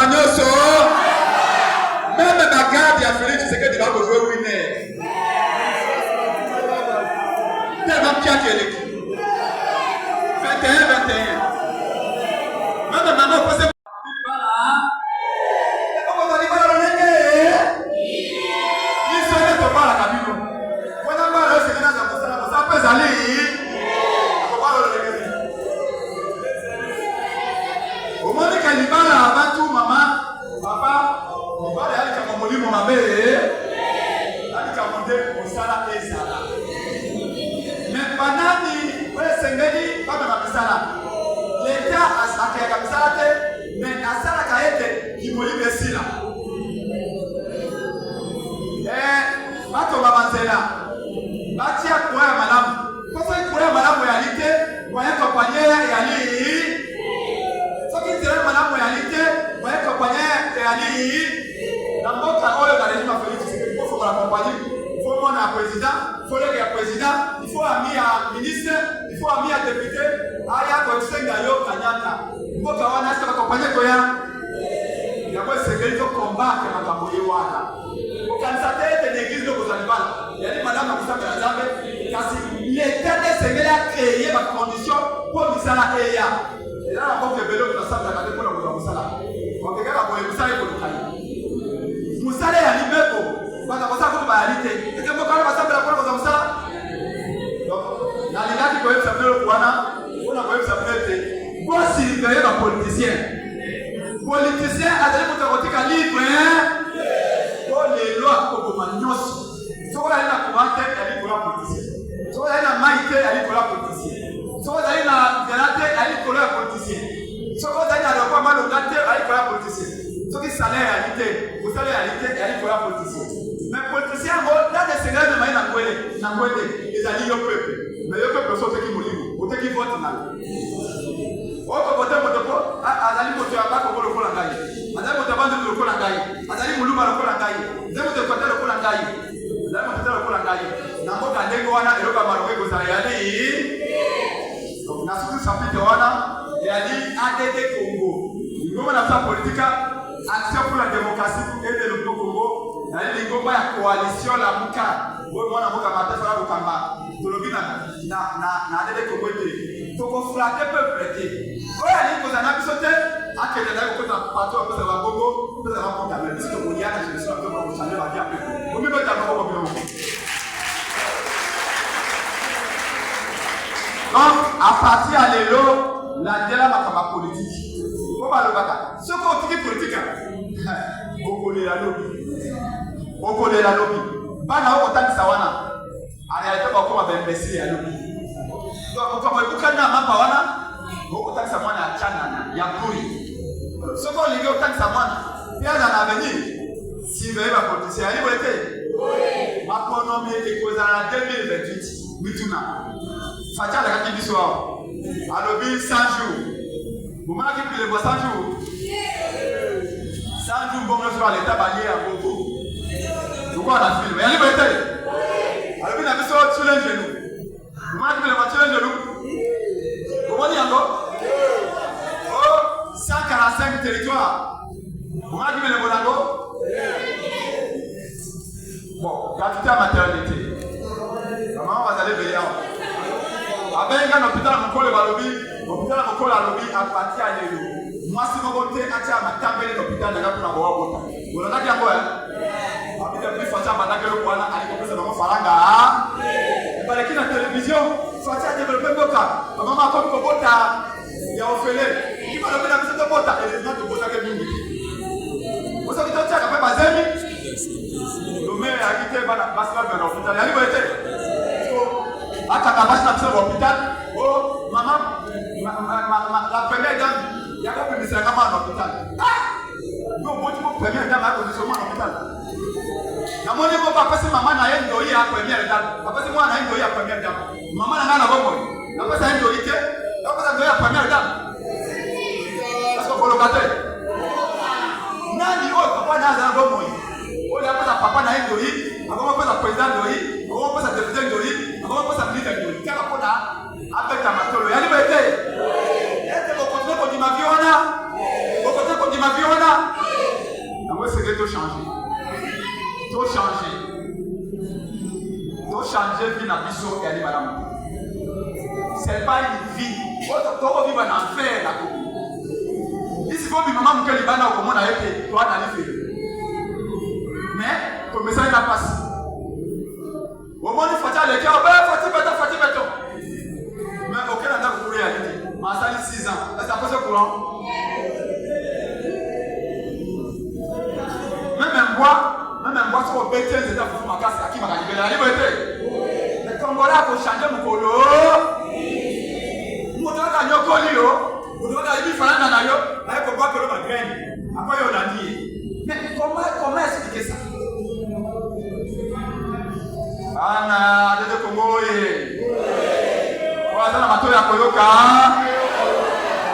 Banyoso. Même ma garde et Félix, tu sais que tu vas jouer winner. Tellement qu'il y a l'équipe. 21. Même maman, vous savez. Donc, à partir de l'élo, la délai ma politique. Comment le bata? Ce qu'on dit politique, on connaît la lobby. Bana au contact sawana. En réalité, on va imbécile à lobby. Donc, comme vous connaissez ma pawana, au contact sawana chana ya puri. Ce qu'on dit au contact sawana, bien dans l'avenir, si vous avez ma politique, allez vous l'été. Ma économie est causée en 2028. Mituna. Fatia la kaki biso alobi 100 jours. Vous m'avez dit le 100 jours. 100 jours bon sur l'état bagné à beaucoup. Vous quoi la film? Mais allez vous l'été. Alobi na biso sur les genoux. Vous m'avez dit le sur les genoux. Comment dit encore? Oh 145 territoires. Vous m'avez dit le bonango. Bon, gratuité à maternité. Maman va aller veiller. Avec un hôpital à mon col, l'hôpital à mon col à l'objet à partir de l'eau. Moi, si mon côté, à ma table de l'hôpital, de la pour avoir votre. Vous l'avez dit à quoi? Avec le plus facile à m'attaquer le poil, à l'époque, c'est vraiment faranga. Et par la télévision, facile à développer le boca. Maman a comme bota, il y a offert. Il va le mettre à la de bota et les gens de bota que nous. Vous savez, tu as fait ma zémi. Le maire a quitté la base de l'hôpital. Il y a l'hôpital. Oh, maman, la première dame, il y a pas de ministère à l'hôpital. Non, moi, tu peux première dame à l'hôpital. La monnaie, mon papa, c'est maman, n'a rien d'oïe à première dame. Papa, c'est moi, n'a rien d'oïe à première dame. Maman, n'a rien à voir. La personne a rien d'oïe, la personne a d'oïe à première dame. Parce qu'on peut le battre. Nani, oh, papa, n'a rien à voir. Oh, la personne, papa, n'a rien d'oïe. Avant, on peut la présidente d'oïe. Avant, on peut la député d'oïe. Avant, on peut la ministre d'oïe. Quel rapport là? Avec la matolo. Il y a liberté. Est-ce que vous continuez qu'on dit ma vie, on a? Vous continuez qu'on dit ma vie, on a? que tout changer. Tout changer. Tout changer vie dans biso et aller madame. C'est pas une vie. Toi vivre en enfer là. Ici faut vivre maman que les bana au comment avec toi dans les filles. Mais ton message va passer. Au moins il faut dire les cœurs, fatigué. Mais aucun n'a pas couru à l'idée. En salle 6 ans. Est-ce que ça passe au courant? Même un bois, sur le bêtise, c'est un peu ma casse à qui m'a gagné la liberté. Les Congolais pour changer mon colo. Nous devons gagner au colio. Nous devons gagner du fan dans l'ayo. Avec le bois que l'on va gagner. Après, on a dit. Mais comment expliquer ça? Ana, de Congo. Wazana matoya koyoka.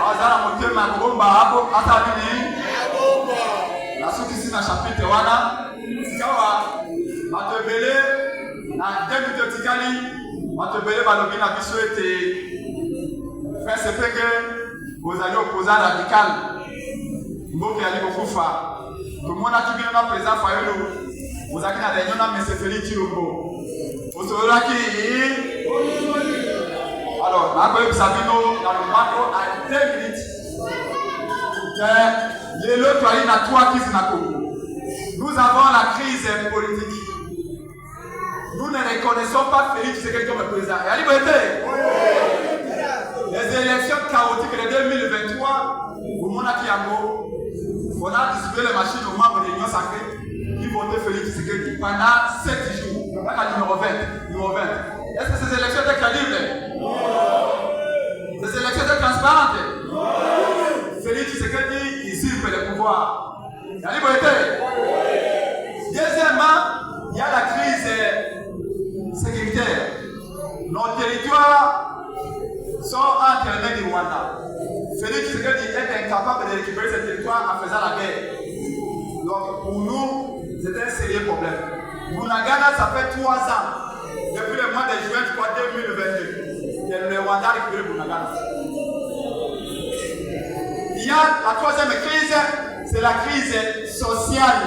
Wazana motema kugomba hapo hata nini? La suite ici dans chapitre wana. Sikawa matebele na début tikali matebele balobi na biso ete faire ce que vous allez opposer radical. Mboke ali kokufa. Tomona kibino na président Fayolo. Vous avez na réunion na monsieur Félix Chilombo. Osolaki alors, Marco Sabino dans le macro à 2 minutes. Les autres arrivent à 3 crises na Congo. Nous avons la crise politique. Nous ne reconnaissons pas Félix Tshisekedi comme président. Et à liberté. Les élections chaotiques de 2023, au Monaki Yango, on a distribué les machines aux membres de l'Union sacrée qui votaient Félix Tshisekedi pendant 7 jours. Voilà numéro 20. Est-ce que ces élections étaient crédibles? Ces élections étaient transparentes? Félix Tshisekedi usurpe le pouvoir. Il y a liberté. Deuxièmement, il y a la crise sécuritaire. Nos territoires sont entre les mains du Rwanda. Félix Tshisekedi est incapable de récupérer ces territoires en faisant la guerre. Donc pour nous, c'est un sérieux problème. Bunagana, ça fait 3 ans. Depuis le mois de juin 2022. Que le Rwanda a récupéré Bunagana. Il y a la troisième crise, c'est la crise sociale.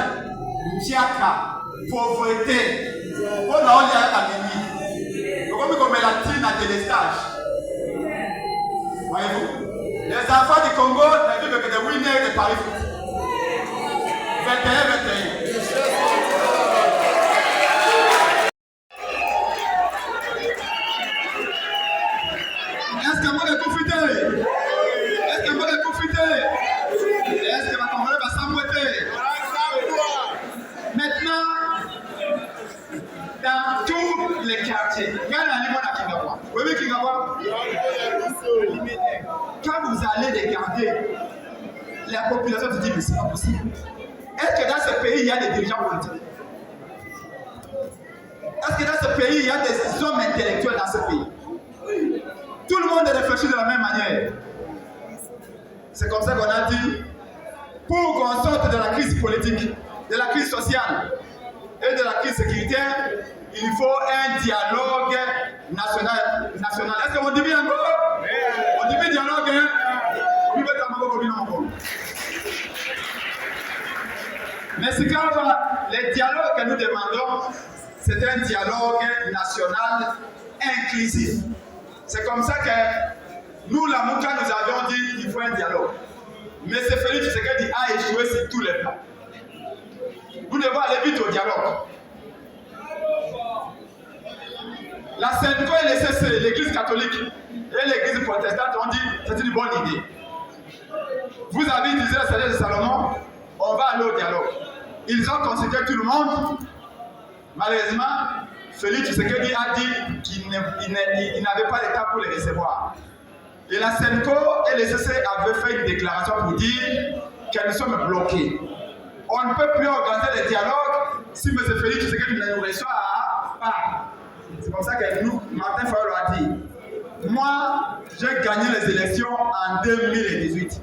Ndiaka, pauvreté. On a eu la mini. Comme la tine à délestage. Voyez-vous? Les enfants du Congo ne vivent que des winners de Paris Foot. 21. Est-ce que moi vais profiter? Est-ce que ma Congolais va s'embêter? Maintenant, dans tous les quartiers, il y a un niveau à Kingawa. Oui, Kingawa. Quand vous allez regarder, la population se dit mais c'est pas possible. Est-ce que dans ce pays, il y a des dirigeants politiques? Est-ce que dans ce pays, il y a des hommes intellectuels dans ce pays? Tout le monde réfléchit de la même manière. C'est comme ça qu'on a dit, pour qu'on sorte de la crise politique, de la crise sociale et de la crise sécuritaire, il faut un dialogue national. Est-ce qu'on dit bien encore? On dit bien dialogue, hein? Mais c'est quand les dialogues que nous demandons, c'est un dialogue national inclusif. C'est comme ça que nous, la Mouka, nous avions dit qu'il faut un dialogue. Mais c'est Félix Tshisekedi a échoué sur tous les plans. Nous devons aller vite au dialogue. La Sénco et les CC, l'église catholique et l'église protestante ont dit que c'est une bonne idée. Vous avez utilisé la sagesse de Salomon, on va aller au dialogue. Ils ont considéré tout le monde. Malheureusement, Félix Tshisekedi a dit qu'il n'avait pas l'état pour les recevoir. Et la Sénco et les CC avaient fait une déclaration pour dire que nous sommes bloqués. On ne peut plus organiser les dialogues si M. Félix Tshisekedi ne nous reçoit pas. C'est comme ça que nous, Martin Fayolo a dit. Moi, j'ai gagné les élections en 2018.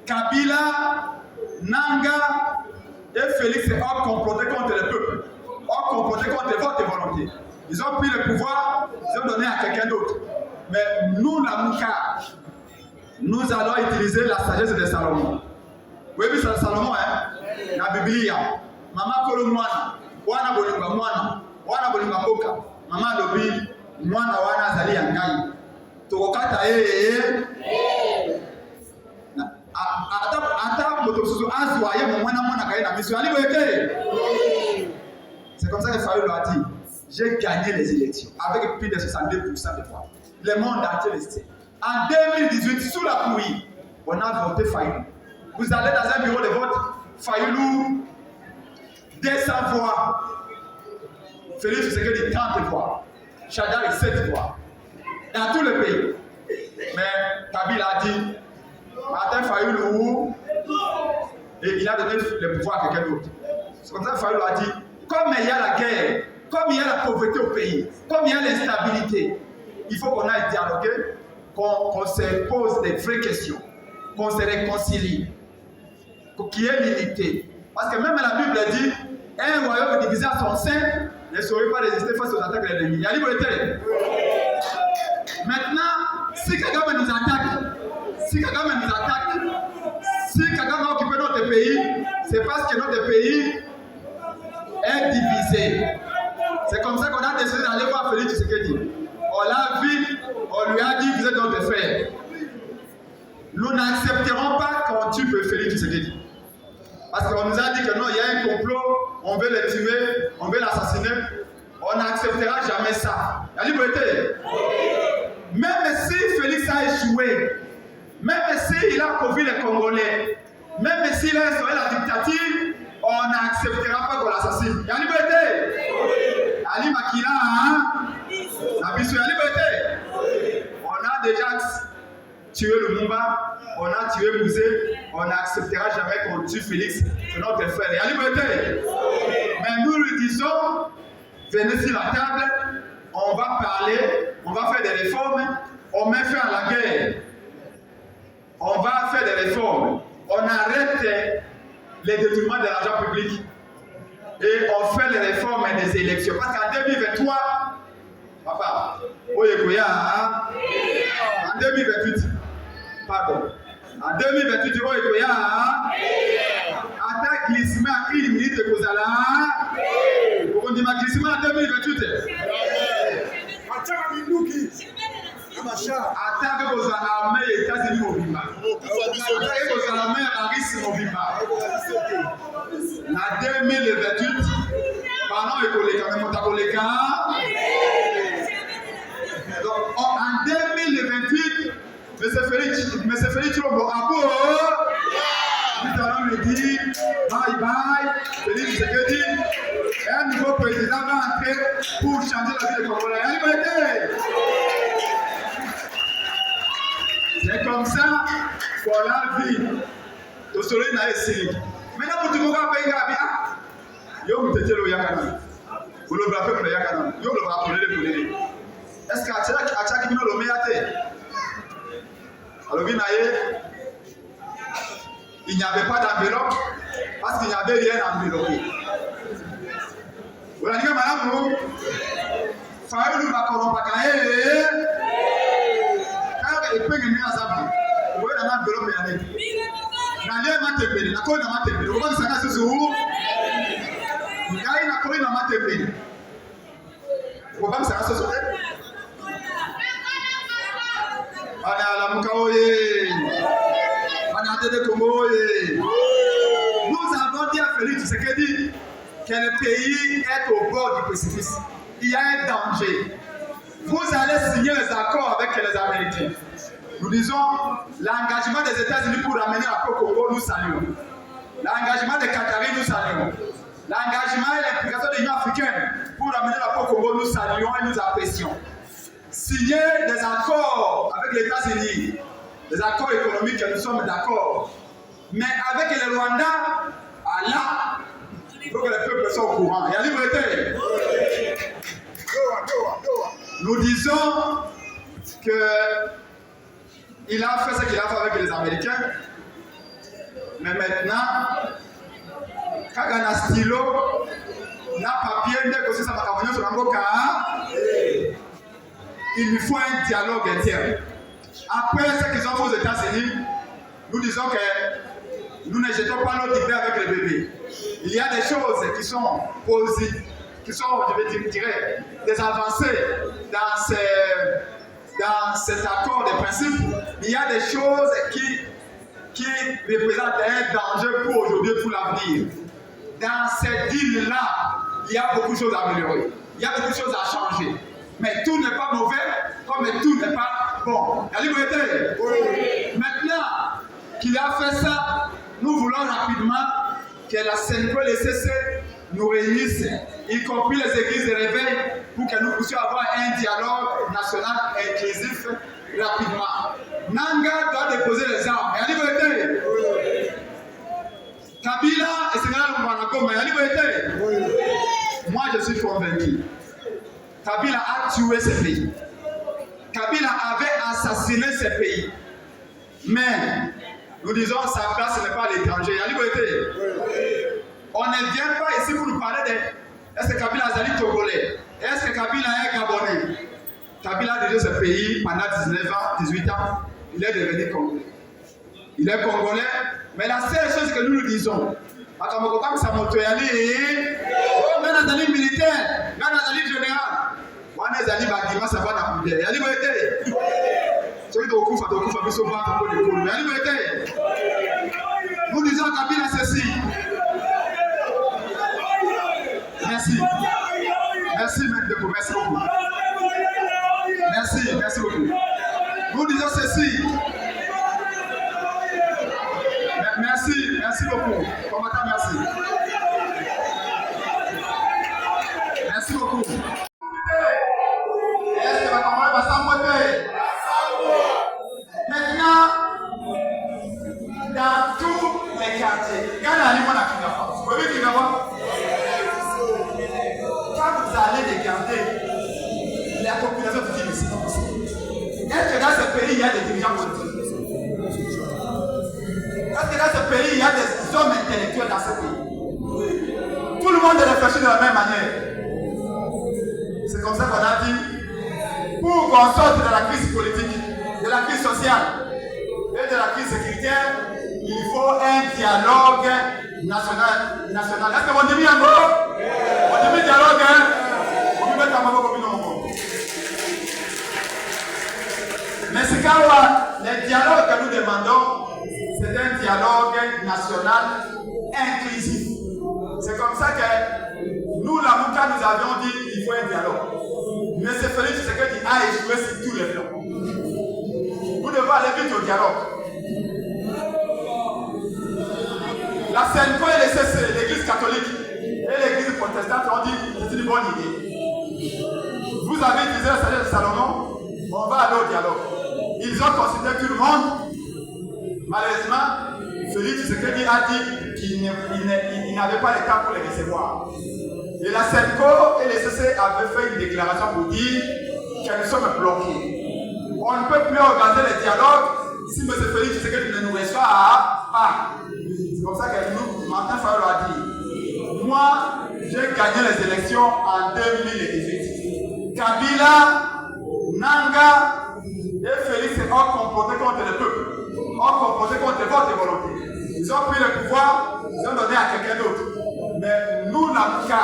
Kabila, Nanga et Félix ont comploté contre le peuple. Ont comploté contre votre volonté. Ils ont pris le pouvoir, ils ont donné à quelqu'un d'autre. Mais nous, la Mouka, nous allons utiliser la sagesse de Salomon. Oui, c'est Salomon, hein? La Bible. Maman kolo mwana. Wana bolinga mwana. Wana bolinga mboka. Maman lobi. Mwana wana azali ya ngai. Tokokata ata moto susu azwa ye mwana kaye na miso ali boyeke. C'est comme ça que Fayoulou a dit, j'ai gagné les élections avec plus de 62% de voix. Le monde entier le sait. En 2018, sous la pluie, on a voté Fayoulou. Vous allez dans un bureau de vote, Fayoulou, 200 voix. Félix Tshisekedi, 30 voix. Chadar, 7 voix. Dans tout le pays. Mais Kabila a dit, Martin Fayoulou, et il a donné le pouvoir à quelqu'un d'autre. C'est comme ça que Fayoulou a dit, comme il y a la guerre, comme il y a la pauvreté au pays, comme il y a l'instabilité, il faut qu'on aille dialoguer, qu'on se pose des vraies questions, qu'on se réconcilie, qu'il y ait l'unité. Parce que même la Bible dit, un royaume divisé à son sein ne saurait pas résister face aux attaques de l'ennemi. Il y a liberté. Maintenant, si Kagame nous attaque, si Kagame a occupé notre pays, c'est parce que notre pays est divisé. C'est comme ça qu'on a décidé d'aller voir Félix Tshisekedi. On l'a vu, on lui a dit, vous êtes notre frère. Nous n'accepterons pas qu'on tue Félix Tshisekedi. Parce qu'on nous a dit que non, il y a un complot, on veut le tuer, on veut l'assassiner. On n'acceptera jamais ça. La liberté. Même si Félix a échoué, même s'il a couvert les Congolais, même s'il a instauré la dictature, on n'acceptera pas qu'on l'assassine. La liberté. Ali Makila, la mission, la liberté. On a déjà tué le Lumumba, on a tué Mouzé, on n'acceptera jamais qu'on tue Félix, c'est notre frère. La liberté. Mais nous lui disons, venez sur la table, on va parler, on va faire des réformes, on met fin à la guerre. On va faire des réformes. On arrête les détournements de l'argent public. Et on fait les réformes des élections. Parce qu'en 2023, papa, en 2028, pardon, en 2028, attaque glissement à 1 minute de Kozala. On dit ma glissement en 2028. Attaque aux armées États-Unis au Bima. Attaque aux armées Paris au Bima. En 2028, pendant donc en 2028, M. Félix Chilombo Abo, nous allons lui dire bye bye, Félix Tshisekedi, un nouveau président va entrer pour changer la vie des Congolais. C'est comme ça qu'on a vu au soleil n'a essayé. Maintenant, vous devez voir Benga. Yo, vous êtes le Yakana. Vous le rappelez pour le Yakana. Yo, le rappelez pour les. Est-ce qu'à chaque minute, le meilleur alors, il n'y avait pas d'enveloppe parce qu'il n'y avait rien enveloppé. Vous l'avez dit, madame, Fayoulou va corrompre. Et puis, il y a un enveloppe. Vous voyez la enveloppe, il y a un na matembele na koi na matembele ko ba sana susu ngai na koi na matembele ko ba sana susu ana la mukaoye ana tede komoye. Nous avons dit à Félix Tshisekedi que le pays est au bord du précipice. Il y a un danger. Vous allez signer les accords avec les Américains. Nous disons l'engagement des États-Unis pour ramener la paix au Congo, nous saluons. L'engagement des Qataris, nous saluons. L'engagement et l'implication de l'Union africaine pour ramener la paix au Congo, nous saluons et nous apprécions. Signer des accords avec les États-Unis, des accords économiques, nous sommes d'accord. Mais avec le Rwanda, Allah, il faut que les peuples soient au courant. Il y a liberté. Nous disons que il a fait ce qu'il a fait avec les Américains. Mais maintenant, quand il y a un stylo, il lui faut un dialogue interne. Après ce qu'ils ont fait aux États-Unis, nous disons que nous ne jetons pas notre idée avec les bébés. il y a des choses qui sont positives, qui sont, je dirais, des avancées dans cet accord de principe. Il y a des choses qui représentent un danger pour aujourd'hui et pour l'avenir. Dans cette ville-là, il y a beaucoup de choses à améliorer. Il y a beaucoup de choses à changer. Mais tout n'est pas mauvais, comme tout n'est pas bon. La liberté. Oui. Maintenant qu'il a fait ça, nous voulons rapidement que la CNPO et le CC nous réunissent, y compris les églises de réveil, pour que nous puissions avoir un dialogue national inclusif rapidement. Nanga doit déposer les armes. La liberté. Oui. Kabila et Sénégal Mwanako, mais la liberté. Oui. Moi, je suis convaincu. Kabila a tué ce pays. Kabila avait assassiné ce pays. Mais, nous disons, sa place n'est pas à l'étranger. La liberté. On ne vient pas ici pour nous parler de est-ce que Kabila est togolais? Est-ce que Kabila est gabonais? Kabila a dirigé ce pays pendant 19 ans, 18 ans. Il est devenu congolais. Il est congolais, mais la seule chose que nous disons, comme ça, même militaire, même général, ça va dans le la liberté. Nous disons Kabila ceci. Merci. Merci, maître de merci beaucoup. Merci beaucoup. Nous disons ceci. Merci beaucoup. Combattant, merci. Merci beaucoup. Est-ce que la camarade va s'emboîter? Maintenant, dans tous les quartiers, regardez l'aliment à Kingawa. Vous voyez Kingawa? Quand vous allez regarder la population du Kingawa, est-ce que dans ce pays il y a des dirigeants politiques? Est-ce que dans ce pays, il y a des hommes intellectuels dans ce pays? Tout le monde réfléchit de la même manière. C'est comme ça qu'on a dit, pour qu'on sorte de la crise politique, de la crise sociale et de la crise sécuritaire, il faut un dialogue national. Est-ce que vous dites un mot? Vous dites dialogue, hein? Vous dites un mot comme nous. Mais c'est quand les dialogues que nous demandons, c'est un dialogue national inclusif. C'est comme ça que nous, la Mouka, nous avions dit qu'il faut un dialogue. Mais c'est Félix Tshisekedi qui a échoué sur tous les plans. Vous devez aller vite au dialogue. La CNPO et les CC, l'Église catholique et l'Église protestante ont dit que c'est une bonne idée. Vous avez utilisé la sagesse de Salomon, on va aller au dialogue. Ils ont considéré tout le monde. Malheureusement, Félix Tshisekedi a dit qu'il n'avait pas le temps pour les recevoir. Et la CENCO et les CC avaient fait une déclaration pour dire que nous sommes bloqués. On ne peut plus organiser les dialogues si M. Félix Tshisekedi ne nous reçoit pas. C'est comme ça que nous, Martin Fayulu a dit, moi, j'ai gagné les élections en 2018. Kabila, Nanga et Félix ont comporté contre le peuple. Ont composé contre votre volonté. Ils ont pris le pouvoir, ils ont donné à quelqu'un d'autre. Mais nous, l'Amika,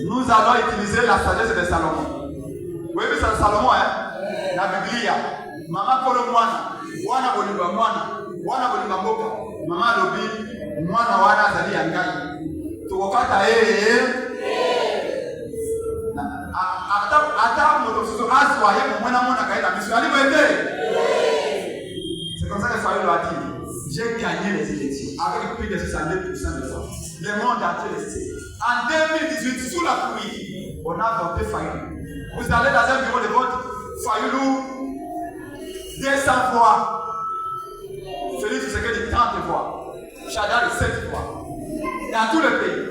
nous allons utiliser la sagesse de Salomon. Vous voyez, c'est Salomon, hein? La Bible. Maman Polo Mwana, Wana Boliba Mwana, Wana Boliba Moka, Maman Lobi, Mwana Wana Zali Yangai. Tukokata Ata Motosuzo Azwa, Mwana Mwana Kaila, Monsieur Ali Boete. C'est comme ça que Fayulu a dit, j'ai gagné les élections avec plus de 62% de voix. Le monde entier le sait. En 2018, sous la pluie, on a voté Fayulu. Vous allez dans un bureau de vote, Fayulu, 200 voix. Félix Tshisekedi, 30 voix. Chadal, 7 voix. Dans tout le pays.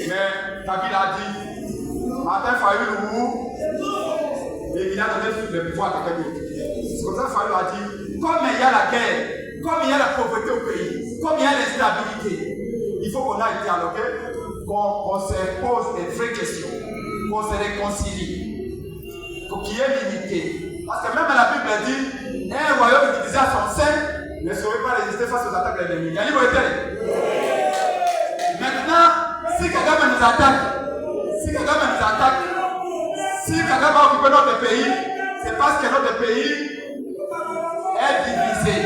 Mais Kabila a dit, Martin Fayulu, et il a donné le pouvoir à quelqu'un d'autre. C'est comme ça que Fayulu a dit, comme il y a la guerre, comme il y a la pauvreté au pays, comme il y a l'instabilité, il faut qu'on aille dialoguer, qu'on se pose des vraies questions, qu'on se réconcilie, qu'il y ait l'unité. Parce que même la Bible dit, un royaume divisé à son sein ne saurait pas résister face aux attaques de l'ennemi. Il y a liberté. Mais nous attaque, si Kagame a occupé notre pays, c'est parce que notre pays est divisé.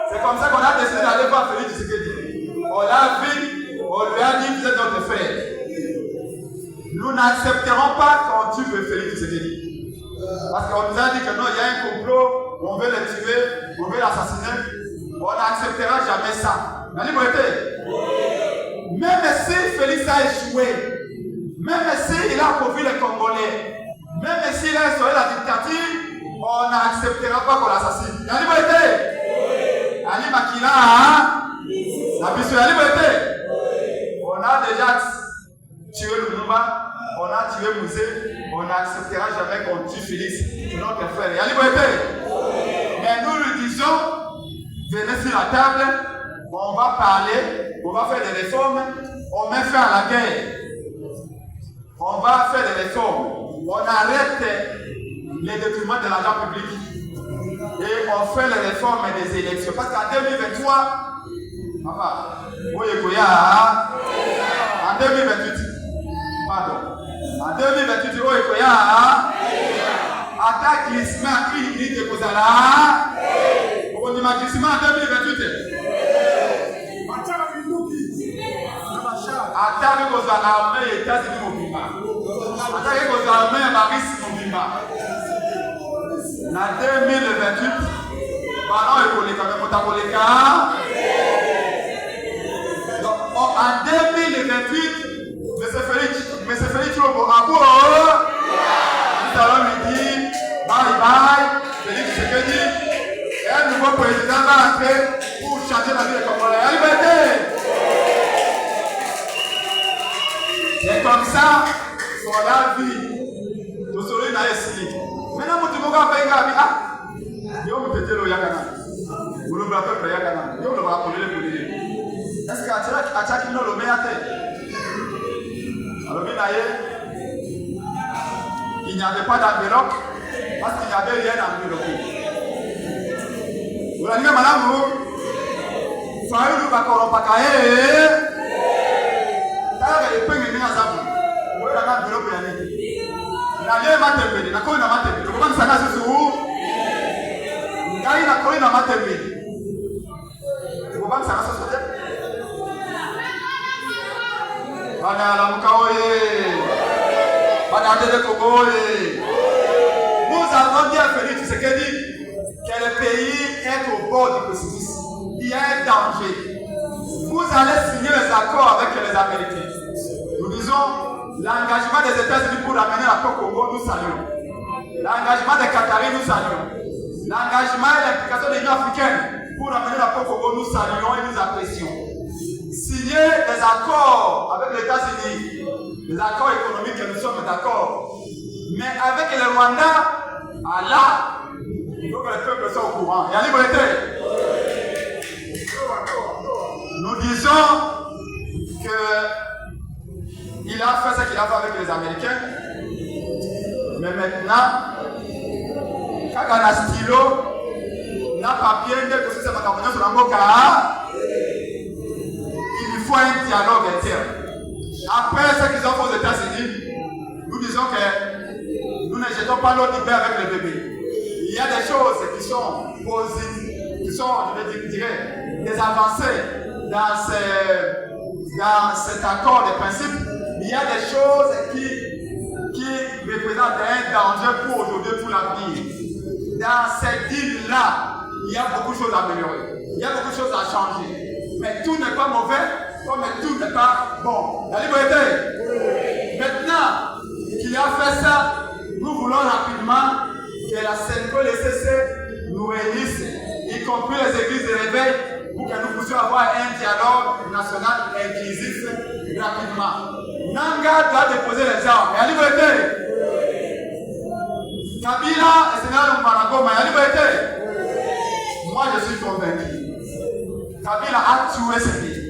C'est comme ça qu'on a décidé d'aller voir Félix Tshisekedi. On l'a vu, on lui a dit vous êtes notre frère. Nous n'accepterons pas qu'on tue Félix Tshisekedi. Parce qu'on nous a dit que non, il y a un complot, on veut le tuer, on veut l'assassiner. On n'acceptera jamais ça. La liberté. Même si Félix a échoué, même s'il a appauvri les Congolais, même s'il a instauré la dictature, on n'acceptera pas qu'on l'assassine. La liberté. Ali Makila, la mission, la liberté. On a déjà tué Lumumba, on a tué Mouzé, on n'acceptera jamais qu'on tue Félix, c'est notre frère. La liberté. Mais nous lui disons, venez sur la table, on va parler, on va faire des réformes, on met fin à la guerre. On va faire des réformes, on arrête les détournements de l'argent public et on fait les réformes des élections. Parce qu'en 2023, en 2028, pardon, en 2028, attaque glissement une unité de Kozala. On dit glissement en 2028. Attaque aux armées et États-Unis mobimba. Attaque aux armées et Maris mobimba. En 2028, pendant en 2028, M. Félix Lobo Abo, nous allons lui dire bye bye, Félix Tshisekedi, et un nouveau président va entrer pour changer la vie des Congolais. La liberté! C'est comme ça qu'on a vu. Nous sommes là ici. Maintenant, nous devons faire un yo me le yakana. Vous le rappelez yakana. Yo le rappelez le police. Est-ce que Achaki no le met à terre? Alors, il n'y avait pas d'enveloppe parce qu'il n'y avait rien d'enveloppé. Vous l'avez dit, madame, Faïl nous va corrompre. Il peut venir à Zabou. Vous avez un enveloppe. Il a rien à mater. Il a quoi à mater? Comment ça va se jouer? Il a quoi à mater? Comment ça va se jouer? Nous avons dit à Félix Tshisekedi que le pays est au bord du précipice. Il y a un danger. Vous allez signer les accords avec les Américains. Nous disons l'engagement des États-Unis pour amener la paix au Congo, nous saluons. L'engagement des Qataris, nous saluons. L'engagement et l'implication de l'Union africaine pour amener la paix au Congo, nous saluons et nous apprécions. Signer des accords avec les États-Unis, des accords économiques que nous sommes d'accord. Mais avec le Rwanda, Allah, il faut que les peuples soient au courant. Il y a liberté. Nous disons qu'il a fait ce qu'il a fait avec les Américains. Mais maintenant, quand on a stylo, on a papier, il faut un dialogue interne. Après ce qu'ils ont fait aux États-Unis, nous disons que nous ne jetons pas l'eau du bain avec le bébé. Il y a des choses qui sont positives, qui sont, je dirais, des avancées dans cet accord de principe. Il y a des choses qui représentent un danger pour aujourd'hui et pour l'avenir. Dans cette île-là, il y a beaucoup de choses à améliorer. Il y a beaucoup de choses à changer. Mais tout n'est pas mauvais, comme tout n'est pas bon. La liberté. Maintenant qu'il a fait ça, nous voulons rapidement que la CENCO, les CC, nous réunissent, y compris les églises de réveil, pour que nous puissions avoir un dialogue national inclusif rapidement. Nanga doit déposer les armes. La liberté. Kabila et Sénégal Mbaragoma, la liberté. Moi je suis convaincu. Kabila a tué ce pays.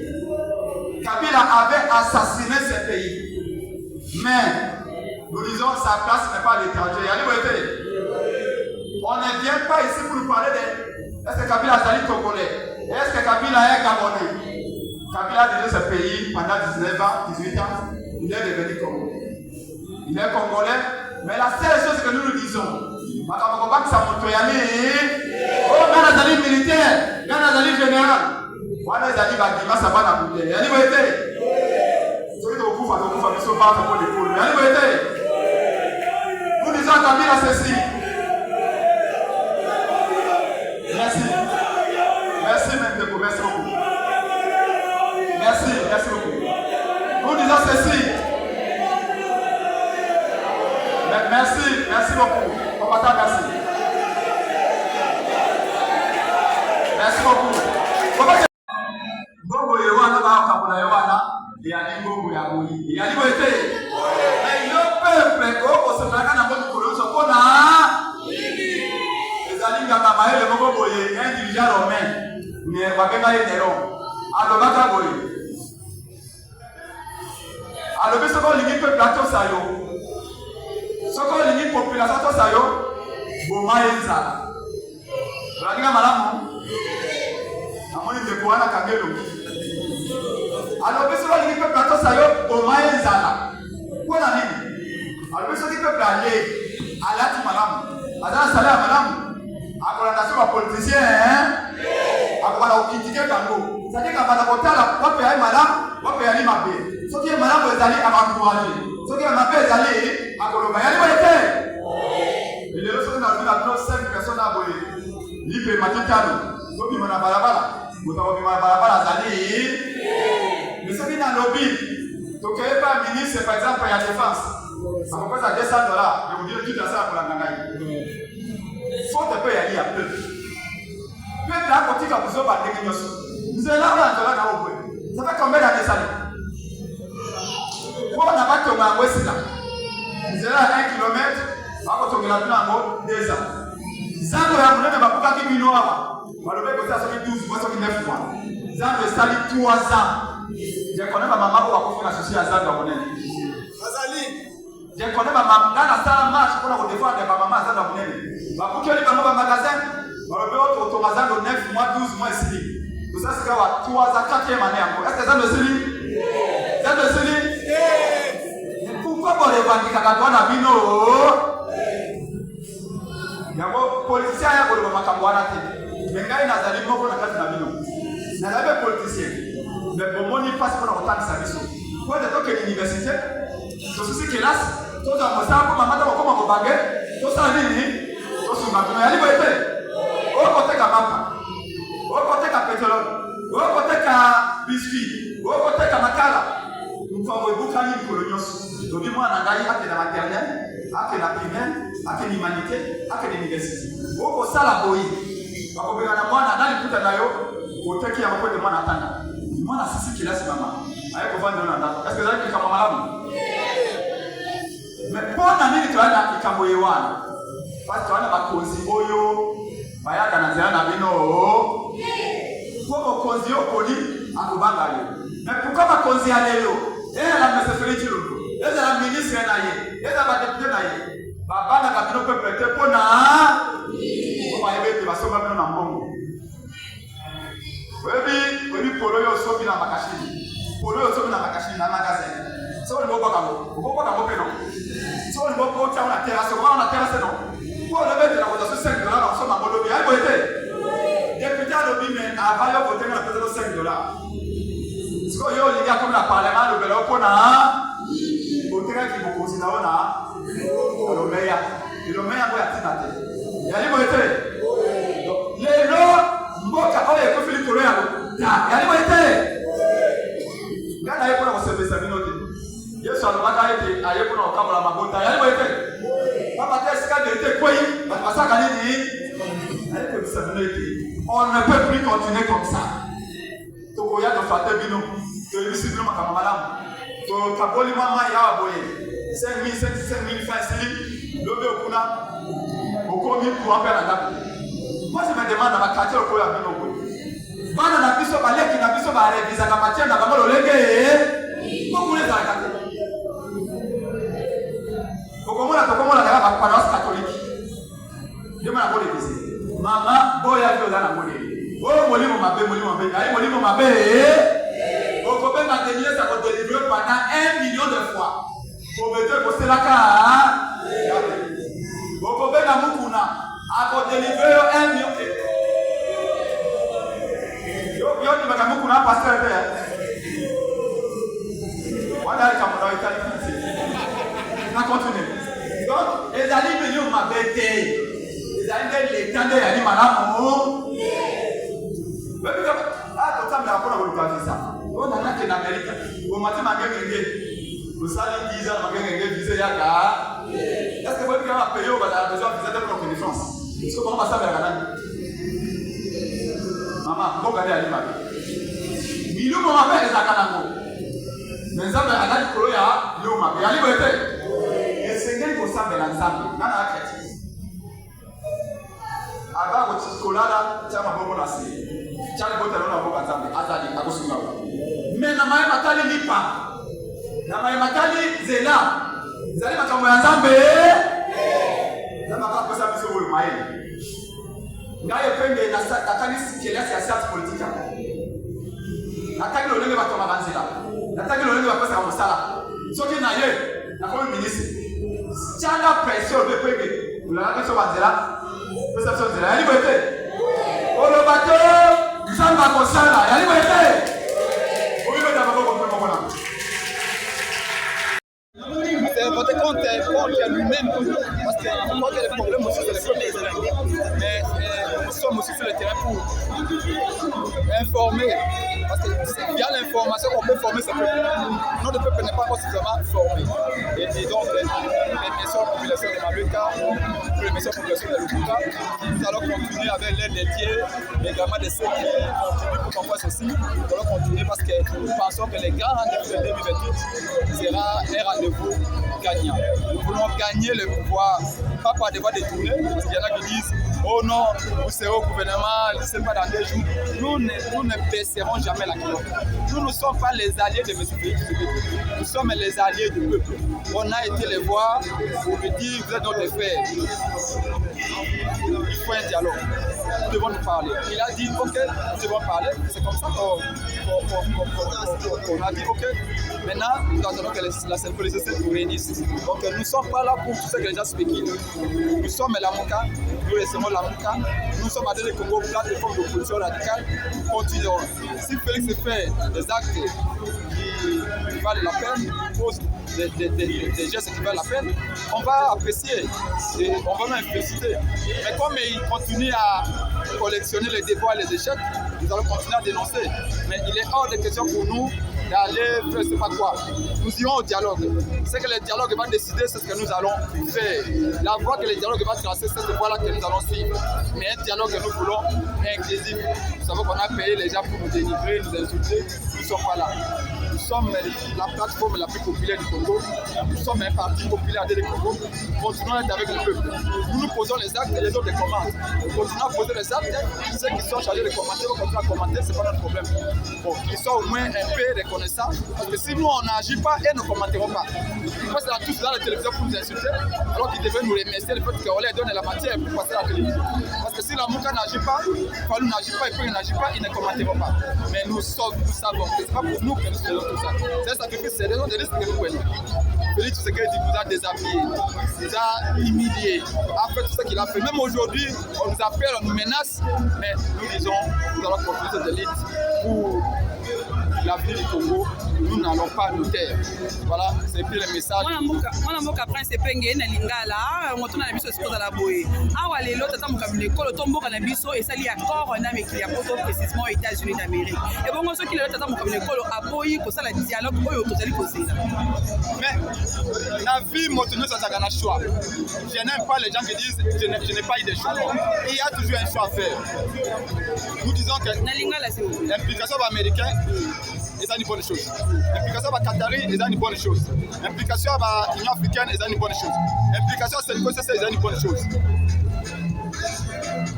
Kabila avait assassiné ce pays. Mais, nous disons, sa place n'est pas à l'étranger. Il y a liberté. On ne vient pas ici pour nous parler de est-ce que Kabila est Togolais? Est-ce que Kabila est Gabonais? Kabila a dirigé ce pays pendant 19 ans, 18 ans. il est devenu congolais. Il est congolais, mais la seule chose que nous nous disons, oh, Gana Zali militaire, Gana Zali général, Wana Zali Bagima Sabana Boulé, Yanni Boété. Celui de Okufa, nous sommes pas pour les poules, Yanni Boété. Nous disons à Kabila ceci. Merci. Merci, Mendeko, merci beaucoup. Merci beaucoup. Nous disons ceci. Merci beaucoup. Combattant, merci. Merci beaucoup. Bongo Yewana, Bakabula Yewana, et Ali Bongo Yaboui, et Ali Boété. Mais le peuple, au Sénégal, n'a pas de colonne, ce qu'on a. Les Ali Gamaï, le Bongo Boye, un dirigeant romain, mais Wabema et Néron. Alors, Baka Boye. Alors, ce qu'on limite le plateau, ça y est. Ce qu'on limite la population, ça y est. Boma Enza. Radiga Malamu. Amoni de Kouana Kagelo. Alors, ce qu'on limite le plateau, ça y est. Boma Enza. Quoi la ligne? Alors, ce qui peut aller à la Timalamu. À la Salé à Malamu. À la nation politicien, hein? À la critiquer Tango. C'est-à-dire qu'à la côté, on peut aller malade, on peut aller mabé. Ce qui est malade, vous allez à m'encourager. Ce qui est mabé, vous allez à Colomba. Il y a et les autres, dans le 5 personnes à Boye. Lipe Matikano. Donc, il y a Balabala. Vous avez Balabala, Zali. Mais ce qui est dans le lobby, donc, il n'y a pas un ministre, par exemple, il y a défense. Ça propose à $200. Je vous dis tout à ça pour la Nangaï. Faut te payer à peu. Peuple à côté, quand vous avez battu, vous êtes là, ça fait combien d'années ça? Pourquoi on n'a pas tombé en Ouest là? Vous êtes là à 1 km, on va tomber là en 2 ans. Zando ya Moulin, mais pas qui mino avant. On va le faire ça sur 12 mois, sur 9 mois. Zando est salé 3 ans. Je connais ma maman pour faire associer à Zando à Moulin. Je connais ma maman, dans la salle marche pour la défendre ma maman à Zando à Moulin. Pour que les mamans dans le magasin, on va le faire au Zando 9 mois, 12 mois ici. Tout ça, c'est à 3 ans, 4e année encore. Est-ce que ça me suit? Ça me suit? Pourquoi on revendique à toi, Nabino? Il y a des politiciens qui ont été mais il y a des gens qui ont été Nabino. Il y a des politiciens. Mais pour moi, il passe pour autant de services. Pour être que l'université, tout ce qui est là, tout ça, comme maman, comme un baguette, tout ça, tout ça, il y a des gens au côté de la mapa. Au côté de pétrole, au côté de biscuit, au côté de makala, nous faisons beaucoup de coloniaux. Donc, moi, on a gagné la maternelle, la primaire, l'humanité, l'université. Au côté de la boïe, on a moi, on a dit que au côté qui a beaucoup de moi, on a moi, on a six qui laisse maman. Est-ce que vous avez dit que maman mais pour l'année, tu as dit que maman parce que tu as dit que maman Maya kanazela na bino pour konzi okoli akubanga yo mais pourquoi ba konzi alelo la mesefeli chilungu la ministre na ye ba député na ye bana ka bino peuple te pona ba yebete basoma bino na mbongo webi polo yo sobi na makashini na magasin so ni boka ngo peno so ni boka cha na terrasse no pour le mettre dans votre $5 en somme à mon lobby. Allez, vous député à lobby, mais avant de voter, on a peut-être $5. Ce que vous avez comme le Parlement, le Bélo, on a voté qui vous considère, on a le meilleur. Et le meilleur, vous avez dit, allez, vous voter. Les lots, Mboka, on est conflit pour rien. Allez, vous voter. Regardez, pour vous servir sa minute. Yesu alibaka ete ayepo na okabula mabota yali boyete papa tesika de te koyi basaka nini ayepo bisabinete on ne peut plus continuer comme ça toko ya do fate bino to ibisi bino makama malamu to kaboli mama ya boye 5,000 francs sili lobe okuna okomi pour faire la date moi je me demande ma quartier ko ya bino ko bana na biso baleki na biso ba revisa ka matière na bango lolenge ko kule za kate Comment la paroisse catholique? Je me rappelle ici. Maman, boya viola na mole. Oh, molimo mabe, ayi molimo mabe. Oh, ko benga venir, ça va délivrer pendant 1 million de fois. Pour me dire que c'est la cas. Vous pouvez la moukuna. À délivrer 1 million. Yo, tu vas moukuna passer là. Voilà le Cameroun, Italie. On continue. Donc, les alliés venus m'abaisser. Les alliés les tendez à dire madame. Ah, comme ça, mais après, on va le ça. On a qu'en Amérique. Au matin, ma gueule est gay. Vous savez, 10 ans, ma gueule est gay, visez Yaka. Est-ce que vous pouvez payer au besoin de viser de notre connaissance? Est-ce que vous avez ça vers la main? Maman, vous regardez à l'image. Il nous m'a fait les akanango. Mais ça, mais à la Koloya, il nous m'a fait. Il y a liberté. Et c'est quel pour ça, mais l'ensemble. Dans la chrétienne. Avant, au Tiscolada, tu as ma bonne assez. Chale bote lona boka nzambe azali akosunga mais na mai matali lipa na mai matali zela zali makambo ya nzambe na makako sa biso oyo mai ngaye pende na takani kelasi ya science politique nataki lolenge bato mabanzela nataki lolenge bapesa mosala soki na ye na komi ministre tianga pression de penge ulanga so banzela pesa so nzela yali bote olobato Samba Kosala, il y a liberté. Oui, mais d'abord, on peut comprendre. C'est votre compte lui-même, parce que quand il y a des problèmes aussi, c'est les problèmes. Mais nous sommes aussi sur le terrain pour informer, parce que c'est via l'information qu'on peut former ce peuple. Notre peuple n'est pas encore suffisamment formé. Et donc, les missions population de Maluka, les missions population de Lukuta, nous allons continuer avec l'aide des tiers, également de ceux qui continuent pour qu'on fasse ceci. Nous allons continuer parce que nous pensons que les grands rendez-vous de 2028 sera un rendez-vous gagnant. Nous voulons gagner le pouvoir, pas par des voies détournées, parce qu'il y en a qui disent oh non, vous serez au gouvernement, ce n'est pas dans 2 jours. Nous ne baisserons jamais la culotte. Nous ne sommes pas les alliés de M. Félix Tshisekedi. Nous sommes les alliés du peuple. On a été les voir pour lui dire vous êtes notre frère. Il faut un dialogue. Nous devons nous parler. Il a dit ok, nous devons parler. C'est comme ça qu'on a dit ok. Maintenant, nous attendons que la synchronisation nous réunisse. Donc nous ne sommes pas là pour tout ce que les gens spéculent. Nous sommes la Mouka, nous laisserons la Mouka. Nous sommes à des Congo, plateforme d'opposition radicale. Nous continuerons. Si Félix fait des actes qui valent la peine, pose des gestes qui valent la peine, on va apprécier et on va même féliciter. Mais comme il continue à collectionner les déboires et les échecs, nous allons continuer à dénoncer. Mais il est hors de question pour nous d'aller faire je ne sais pas quoi. Nous irons au dialogue. Ce que le dialogue va décider, c'est ce que nous allons faire. La voie que le dialogue va tracer, c'est cette voie-là que nous allons suivre. Mais un dialogue que nous voulons inclusif. Nous savons qu'on a payé les gens pour nous dénigrer, nous insulter. Nous ne sommes pas là. Nous sommes la plateforme la plus populaire du Congo. Nous sommes un parti populaire du Congo. Nous continuons à être avec le peuple. Nous posons les actes et les autres les commentent. Nous continuons à poser les actes. Ceux qui sont chargés de commenter vont continuer à commenter, ce n'est pas notre problème. Bon, ils sont au moins un peu reconnaissants. Parce que si nous on n'agit pas, ils ne commenteront pas. Ils passent tous dans la télévision pour nous insulter, alors qu'ils devaient nous remercier le fait qu'on leur donne la matière pour passer à la télévision. Parce que si la Mouka n'agit pas, Falou n'agit pas et puis il n'agit pas, ils ne commenteront pas. Mais nous savons que ce n'est pas pour nous que nous faisons tout ça. C'est un sacrifice, c'est des risques que nous prenons. Félix Tshisekedi nous a déshabillés, nous a humiliés, a fait tout ce qu'il a fait. Même aujourd'hui, on nous appelle, on nous menace, mais nous disons, nous allons continuer cette élite pour l'avenir du Congo. Nous n'allons pas nous taire. Voilà, c'est plus le message. Moi, je prince Penge na lingala, on tourne à la biso c'est pour la boye. Awa lelo tata mukabile kolo tomboka na biso et ça li accord na mekili ya poto précisément aux États-Unis d'Amérique. Et bon ceux qui lelo tata mukabile kolo aboyi ko sala dialogue oyo tozali kozela. Mais la vie motono ça na choix. Je n'aime pas les gens qui disent je n'ai pas eu de choix. Il y a toujours un choix à faire. Nous disons que na lingala c'est l'implication américaine c'est une bonne chose. L'implication Qatari est une bonne chose. L'implication de l'Union africaine est une bonne chose. L'implication de l'Union c'est une bonne chose.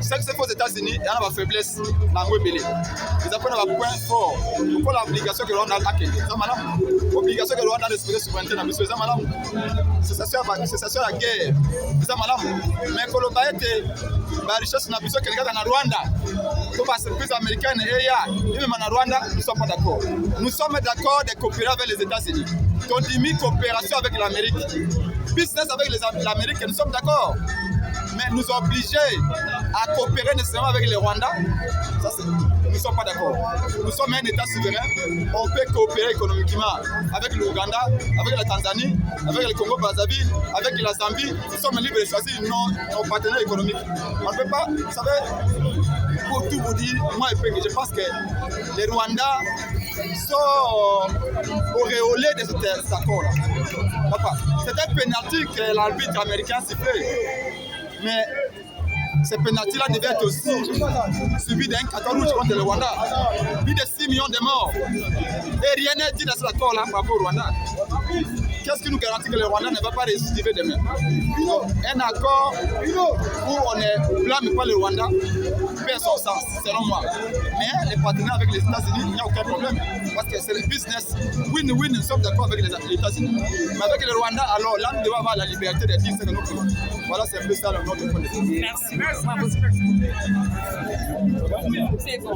Ce qui se fait aux États-Unis, il y a une faiblesse dans le pays. Ils ont un point fort. Il faut l'obligation que l'on a l'obligation que l'on a d'exprimer souveraineté dans le pays. C'est ça la guerre. Mais quand on a la richesse dans le Rwanda, pour la surprise américaine et même en Rwanda, nous ne sommes pas d'accord. Nous sommes d'accord de coopérer avec les États-Unis. Continue coopération avec l'Amérique. Business avec l'Amérique, nous sommes d'accord. Mais nous obliger à coopérer nécessairement avec le Rwanda, ça, nous ne sommes pas d'accord. Nous sommes un État souverain, on peut coopérer économiquement avec l'Ouganda, avec la Tanzanie, avec le Congo-Brazzaville, avec la Zambie. Nous sommes libres de choisir nos partenaires économiques. On ne peut pas, vous savez, pour tout vous dire, moi je pense que les Rwandais sont auréolés de cet accord-là. C'est un pénalty que l'arbitre américain sifflait. Mais ces pénalty-là devaient être aussi suivis d'un carton rouge contre le Rwanda. Plus de 6 millions de morts. Et rien n'est dit dans cet accord-là par rapport au Rwanda. Qu'est-ce qui nous garantit que le Rwanda ne va pas récidiver demain? Un accord où on ne blâme pas le Rwanda perd son sens, selon moi. Mais les partenaires avec les États-Unis, il n'y a aucun problème. Parce que c'est le business. Win-win, nous sommes d'accord avec les États-Unis. Mais avec le Rwanda, alors là, nous devons avoir la liberté de dire ce que nous voulons. Voilà, c'est un peu ça notre point de vue. Merci. C'est bon.